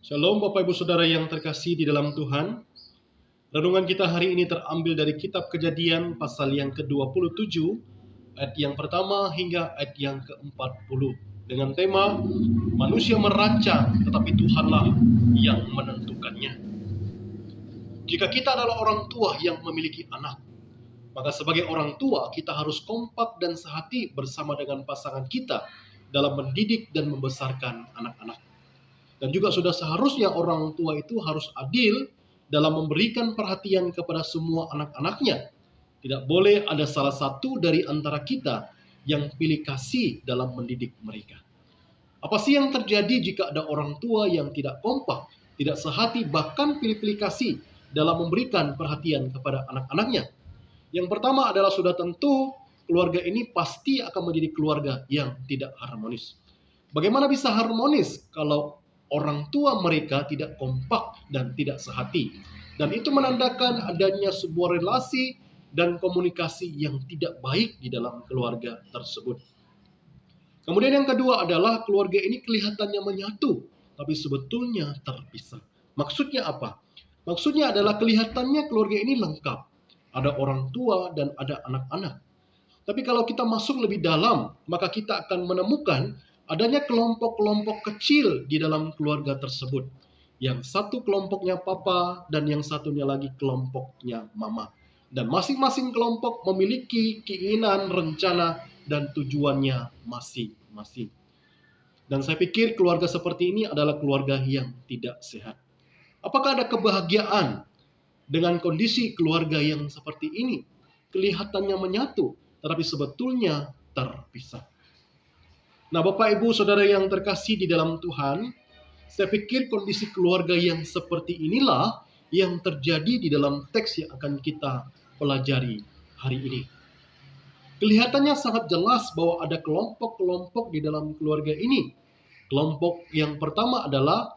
Shalom Bapak Ibu Saudara yang terkasih di dalam Tuhan. Renungan kita hari ini terambil dari kitab Kejadian pasal yang ke-27, ayat yang pertama hingga ayat yang ke-40. Dengan tema, manusia merancang tetapi Tuhanlah yang menentukannya. Jika kita adalah orang tua yang memiliki anak, maka sebagai orang tua kita harus kompak dan sehati bersama dengan pasangan kita dalam mendidik dan membesarkan anak-anak. Dan juga sudah seharusnya orang tua itu harus adil dalam memberikan perhatian kepada semua anak-anaknya. Tidak boleh ada salah satu dari antara kita yang pilih kasih dalam mendidik mereka. Apa sih yang terjadi jika ada orang tua yang tidak kompak, tidak sehati, bahkan pilih-pilih kasih dalam memberikan perhatian kepada anak-anaknya? Yang pertama adalah sudah tentu keluarga ini pasti akan menjadi keluarga yang tidak harmonis. Bagaimana bisa harmonis kalau orang tua mereka tidak kompak dan tidak sehati? Dan itu menandakan adanya sebuah relasi dan komunikasi yang tidak baik di dalam keluarga tersebut. Kemudian yang kedua adalah keluarga ini kelihatannya menyatu, tapi sebetulnya terpisah. Maksudnya apa? Maksudnya adalah kelihatannya keluarga ini lengkap. Ada orang tua dan ada anak-anak. Tapi kalau kita masuk lebih dalam, maka kita akan menemukan adanya kelompok-kelompok kecil di dalam keluarga tersebut. Yang satu kelompoknya papa dan yang satunya lagi kelompoknya mama. Dan masing-masing kelompok memiliki keinginan, rencana, dan tujuannya masing-masing. Dan saya pikir keluarga seperti ini adalah keluarga yang tidak sehat. Apakah ada kebahagiaan dengan kondisi keluarga yang seperti ini? Kelihatannya menyatu, tetapi sebetulnya terpisah. Nah, Bapak Ibu Saudara yang terkasih di dalam Tuhan, saya pikir kondisi keluarga yang seperti inilah yang terjadi di dalam teks yang akan kita pelajari hari ini. Kelihatannya sangat jelas bahwa ada kelompok-kelompok di dalam keluarga ini. Kelompok yang pertama adalah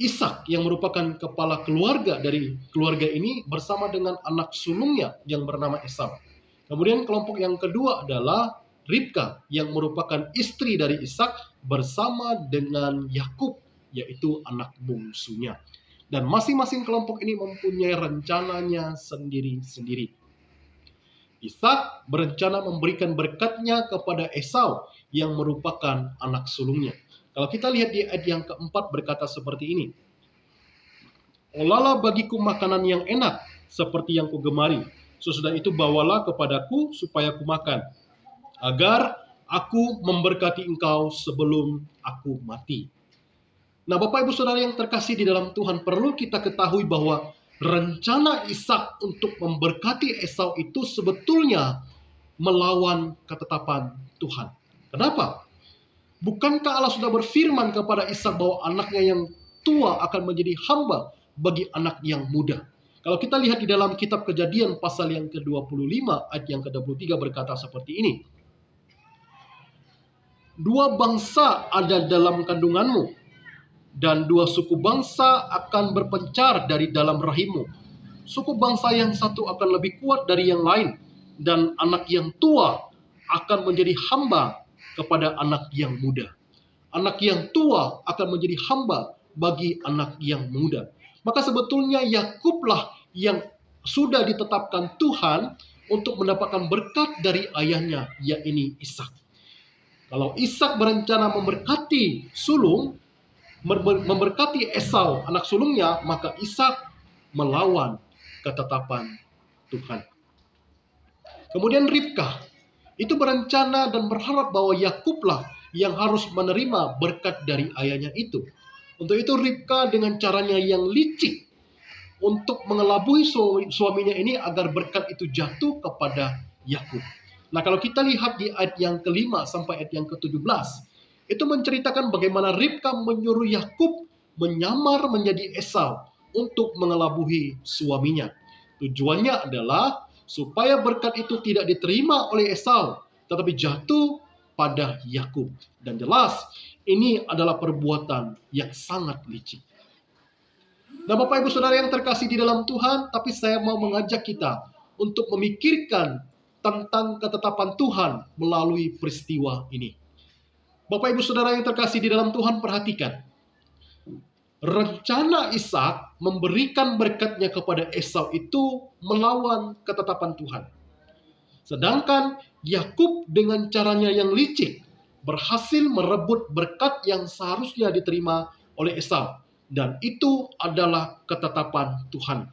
Ishak yang merupakan kepala keluarga dari keluarga ini bersama dengan anak sulungnya yang bernama Esau. Kemudian kelompok yang kedua adalah Ribka yang merupakan istri dari Ishak bersama dengan Yakub, yaitu anak bungsunya. Dan masing-masing kelompok ini mempunyai rencananya sendiri-sendiri. Ishak berencana memberikan berkatnya kepada Esau yang merupakan anak sulungnya. Kalau kita lihat di ayat yang keempat berkata seperti ini. Olalah bagiku makanan yang enak seperti yang kugemari. Sesudah itu bawalah kepadaku supaya kumakan, agar aku memberkati engkau sebelum aku mati. Nah, Bapak Ibu Saudara yang terkasih di dalam Tuhan, perlu kita ketahui bahwa rencana Ishak untuk memberkati Esau itu sebetulnya melawan ketetapan Tuhan. Kenapa? Bukankah Allah sudah berfirman kepada Ishak bahwa anaknya yang tua akan menjadi hamba bagi anak yang muda? Kalau kita lihat di dalam kitab Kejadian pasal yang ke-25 ayat yang ke-23 berkata seperti ini. Dua bangsa ada dalam kandunganmu, dan dua suku bangsa akan berpencar dari dalam rahimmu. Suku bangsa yang satu akan lebih kuat dari yang lain, dan anak yang tua akan menjadi hamba kepada anak yang muda. Anak yang tua akan menjadi hamba bagi anak yang muda. Maka sebetulnya Yakublah yang sudah ditetapkan Tuhan untuk mendapatkan berkat dari ayahnya, yaitu Ishak. Kalau Ishak berencana memberkati sulung, memberkati Esau anak sulungnya, maka Ishak melawan ketetapan Tuhan. Kemudian Ribka itu berencana dan berharap bahwa Yakublah yang harus menerima berkat dari ayahnya itu. Untuk itu Ribka dengan caranya yang licik untuk mengelabui suaminya ini agar berkat itu jatuh kepada Yakub. Nah, kalau kita lihat di ayat yang ke-5 sampai ayat yang ke-17, itu menceritakan bagaimana Ribka menyuruh Yakub menyamar menjadi Esau untuk mengelabui suaminya. Tujuannya adalah supaya berkat itu tidak diterima oleh Esau, tetapi jatuh pada Yakub. Dan jelas, ini adalah perbuatan yang sangat licik. Nah, Bapak Ibu Saudara yang terkasih di dalam Tuhan, tapi saya mau mengajak kita untuk memikirkan tentang ketetapan Tuhan melalui peristiwa ini. Bapak Ibu Saudara yang terkasih di dalam Tuhan, perhatikan. Rencana Ishak memberikan berkatnya kepada Esau itu melawan ketetapan Tuhan. Sedangkan Yakub dengan caranya yang licik berhasil merebut berkat yang seharusnya diterima oleh Esau. Dan itu adalah ketetapan Tuhan.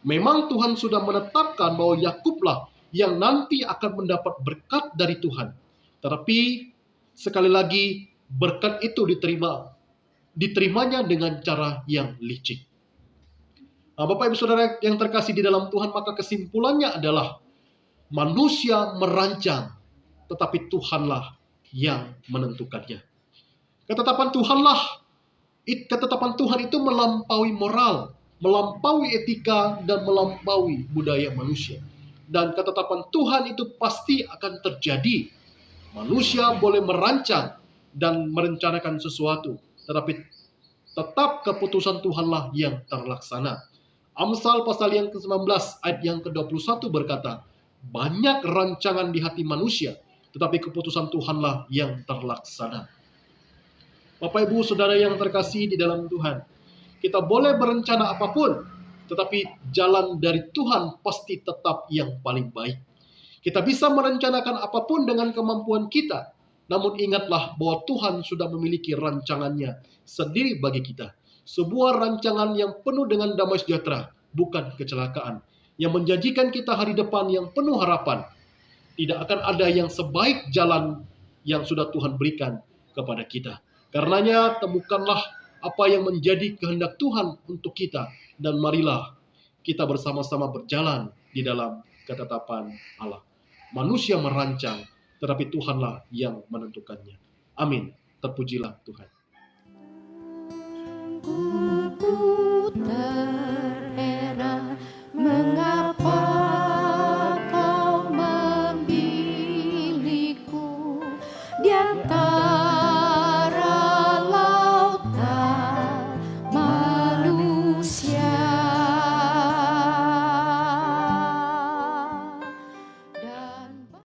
Memang Tuhan sudah menetapkan bahwa Yakublah yang nanti akan mendapat berkat dari Tuhan. Tetapi sekali lagi berkat itu diterimanya dengan cara yang licik. Nah, Bapak Ibu Saudara yang terkasih di dalam Tuhan, maka kesimpulannya adalah manusia merancang, tetapi Tuhanlah yang menentukannya. Ketetapan Tuhan itu melampaui moral, melampaui etika, dan melampaui budaya manusia. Dan ketetapan Tuhan itu pasti akan terjadi. Manusia boleh merancang dan merencanakan sesuatu, tetapi tetap keputusan Tuhanlah yang terlaksana. Amsal pasal yang ke-19 ayat yang ke-21 berkata, banyak rancangan di hati manusia, tetapi keputusan Tuhanlah yang terlaksana. Bapak Ibu Saudara yang terkasih di dalam Tuhan, kita boleh berencana apapun, tetapi jalan dari Tuhan pasti tetap yang paling baik. Kita bisa merencanakan apapun dengan kemampuan kita, namun ingatlah bahwa Tuhan sudah memiliki rancangannya sendiri bagi kita. Sebuah rancangan yang penuh dengan damai sejahtera, bukan kecelakaan. Yang menjanjikan kita hari depan yang penuh harapan. Tidak akan ada yang sebaik jalan yang sudah Tuhan berikan kepada kita. Karenanya temukanlah apa yang menjadi kehendak Tuhan untuk kita. Dan marilah kita bersama-sama berjalan di dalam ketetapan Allah. Manusia merancang, tetapi Tuhanlah yang menentukannya. Amin. Terpujilah Tuhan.